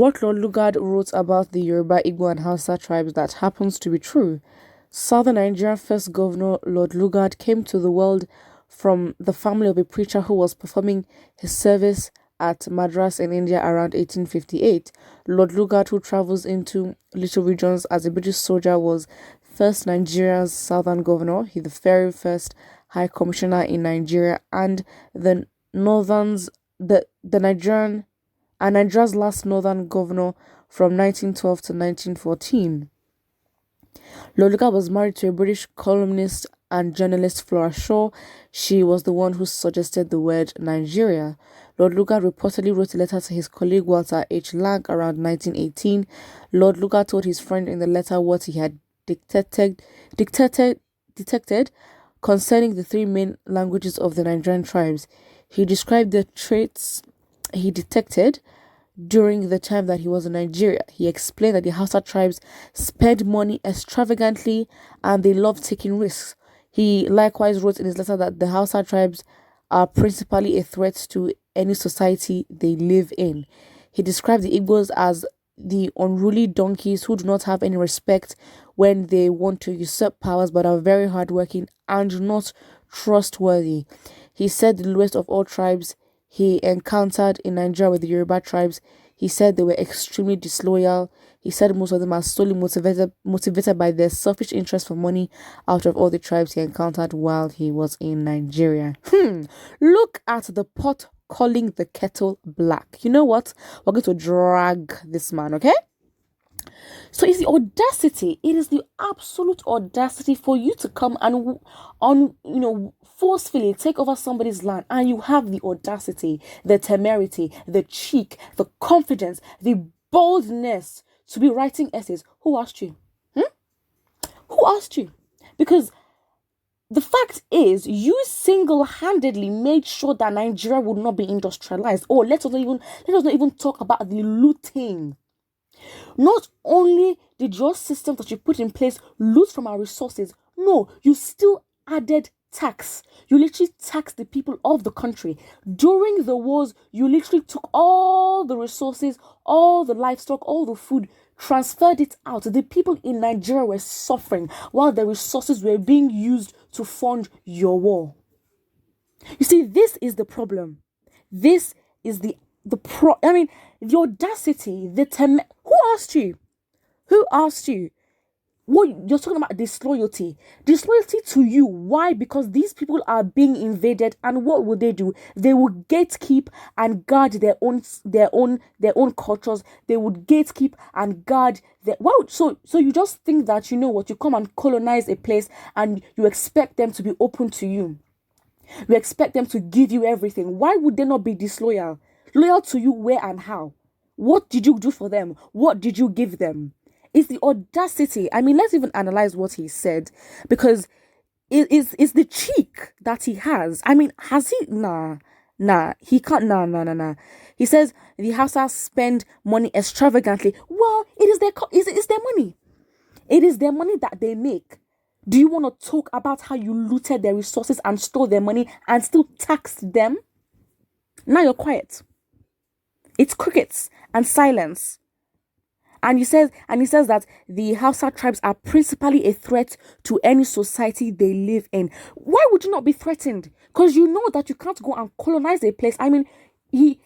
What Lord Lugard wrote about the Yoruba, Igbo, and Hausa tribes that happens to be true. Southern Nigerian first governor Lord Lugard came to the world from the family of a preacher who was performing his service at Madras in India around 1858. Lord Lugard, who travels into little regions as a British soldier, was first Nigeria's southern governor. He the very first high commissioner in Nigeria and the Nigeria's last northern governor from 1912 to 1914. Lord Lugard was married to a British columnist and journalist, Flora Shaw. She was the one who suggested the word Nigeria. Lord Lugard reportedly wrote a letter to his colleague Walter H. Lang around 1918. Lord Lugard told his friend in the letter what he had detected concerning the three main languages of the Nigerian tribes. He described the traits he detected during the time that he was in Nigeria. He explained that the Hausa tribes spend money extravagantly and they love taking risks. He likewise wrote in his letter that the Hausa tribes are principally a threat to any society they live in. He described the Igbos as the unruly donkeys who do not have any respect when they want to usurp powers but are very hardworking and not trustworthy. He said the lowest of all tribes he encountered in Nigeria with the Yoruba tribes. He said they were extremely disloyal. He said most of them are solely motivated by their selfish interest for money out of all the tribes he encountered while he was in Nigeria. Look at the pot calling the kettle black. You know what? We're going to drag this man, okay? So it's the audacity, it is the absolute audacity for you to come and forcefully take over somebody's land, and you have the audacity, the temerity, the cheek, the confidence, the boldness to be writing essays. Who asked you? Who asked you? Because the fact is, you single-handedly made sure that Nigeria would not be industrialized. Or let us not even talk about the looting. Not only did your system that you put in place loot from our resources, no, you still added tax. You literally taxed the people of the country. During the wars, you literally took all the resources, all the livestock, all the food, transferred it out. The people in Nigeria were suffering while the resources were being used to fund your war. You see, this is the problem. This is the audacity, who asked you? Who asked you? What you're talking about? Disloyalty to you. Why? Because these people are being invaded, and what will they do? They will gatekeep and guard their own cultures. They would gatekeep and guard their. Wow. So you just think that, you know what? You come and colonize a place, and you expect them to be open to you. You expect them to give you everything. Why would they not be disloyal? Loyal to you where and how? What did you do for them? What did you give them? It's the audacity. I mean, let's even analyze what he said, because it's the cheek that he has. I mean, has he? Nah. He can't. Nah. He says the Hausa spend money extravagantly. Well, it's their money. It is their money that they make. Do you want to talk about how you looted their resources and stole their money and still taxed them? Now you're quiet. It's crickets and silence. And he says that the Hausa tribes are principally a threat to any society they live in. Why would you not be threatened? Because you know that you can't go and colonize a place. I mean, the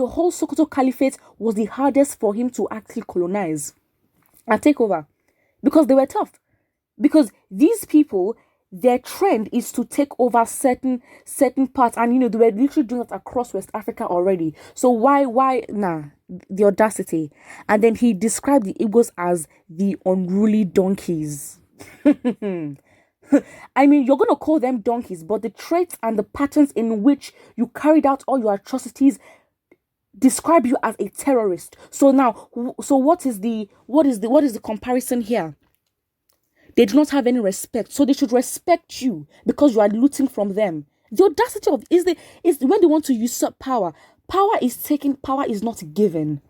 whole Sokoto Caliphate was the hardest for him to actually colonize and take over, because they were tough. Because these people, their trend is to take over certain parts, and they were literally doing that across West Africa already. So why the audacity? And then he described the Igbos as the unruly donkeys. I mean, you're gonna call them donkeys, but the traits and the patterns in which you carried out all your atrocities describe you as a terrorist. So now, what is the comparison here? They do not have any respect, so they should respect you because you are looting from them. The audacity of is when they want to usurp power. Power is taken, power is not given,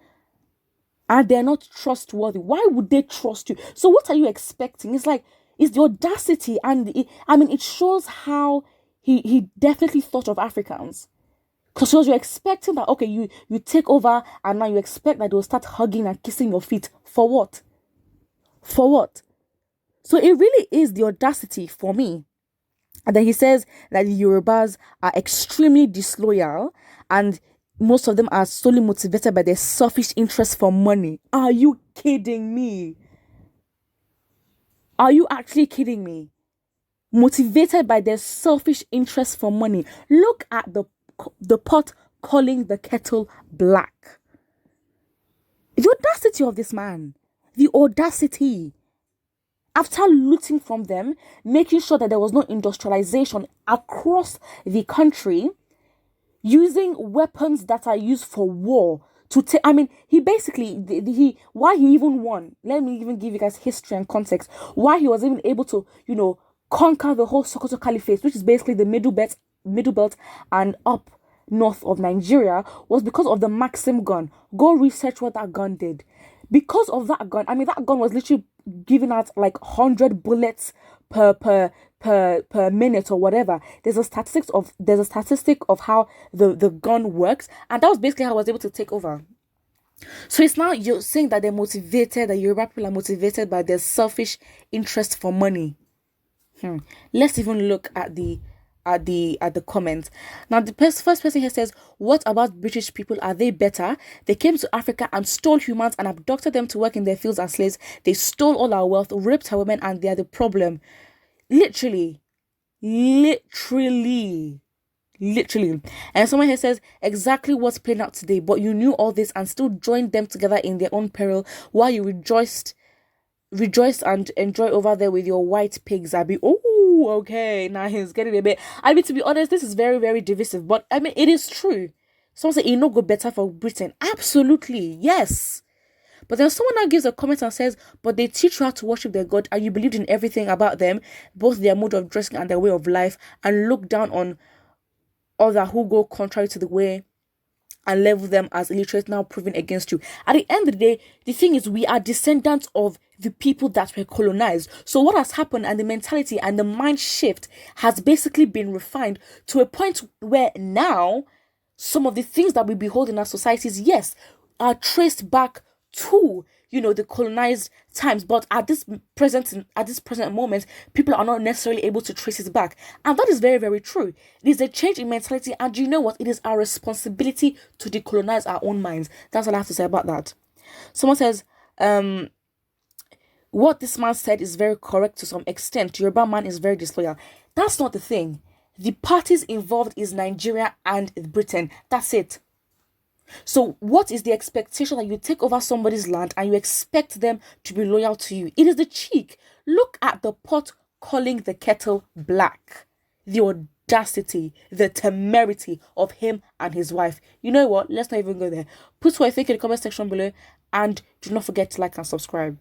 and they're not trustworthy. Why would they trust you? So what are you expecting? It's the audacity, and it shows how he definitely thought of Africans. Because you're expecting that, okay, you take over and now you expect that they'll start hugging and kissing your feet. For what? For what? So it really is the audacity for me. And then he says that the Yorubas are extremely disloyal and most of them are solely motivated by their selfish interest for money. Are you kidding me? Are you actually kidding me? Motivated by their selfish interest for money. Look at the pot calling the kettle black. The audacity of this man. The audacity. After looting from them, making sure that there was no industrialization across the country, using weapons that are used for war to take. I mean, he basically, why he even won. Let me even give you guys history and context. Why he was even able to, conquer the whole Sokoto Caliphate, which is basically the middle belt and up north of Nigeria, was because of the Maxim gun. Go research what that gun did. Because of that gun, I mean, that gun was literally giving out like 100 bullets per minute or whatever. There's a statistic of how the gun works, and that was basically how I was able to take over. So it's now you're saying that they're motivated, that Yoruba people are motivated by their selfish interest for money. Let's even look at the comments. Now the first person here says, what about British people? Are they better? They came to Africa and stole humans and abducted them to work in their fields as slaves. They stole all our wealth, raped our women, and they are the problem. Literally. And someone here says, exactly what's playing out today, but you knew all this and still joined them together in their own peril while you rejoiced and enjoy over there with your white pigs, Abby. Oh, okay, now he's getting a bit. I mean, to be honest, this is very, very divisive, but I mean, it is true. Someone say, it no go better for Britain. Absolutely, yes. But then someone now gives a comment and says, but they teach you how to worship their God and you believed in everything about them, both their mode of dressing and their way of life, and look down on others who go contrary to the way and level them as illiterate, now proving against you. At the end of the day, the thing is, we are descendants of the people that were colonized. So what has happened, and the mentality and the mind shift has basically been refined to a point where now some of the things that we behold in our societies, yes, are traced back to the colonized times, but at this present moment, people are not necessarily able to trace it back, and that is very, very true. It is a change in mentality, and you know what? It is our responsibility to decolonize our own minds. That's all I have to say about that. Someone says, what this man said is very correct to some extent. Yoruba man is very disloyal. That's not the thing. The parties involved is Nigeria and Britain. That's it. So what is the expectation that you take over somebody's land and you expect them to be loyal to you? It is the cheek. Look at the pot calling the kettle black. The audacity, the temerity of him and his wife. You know what? Let's not even go there. Put what you think in the comment section below and do not forget to like and subscribe.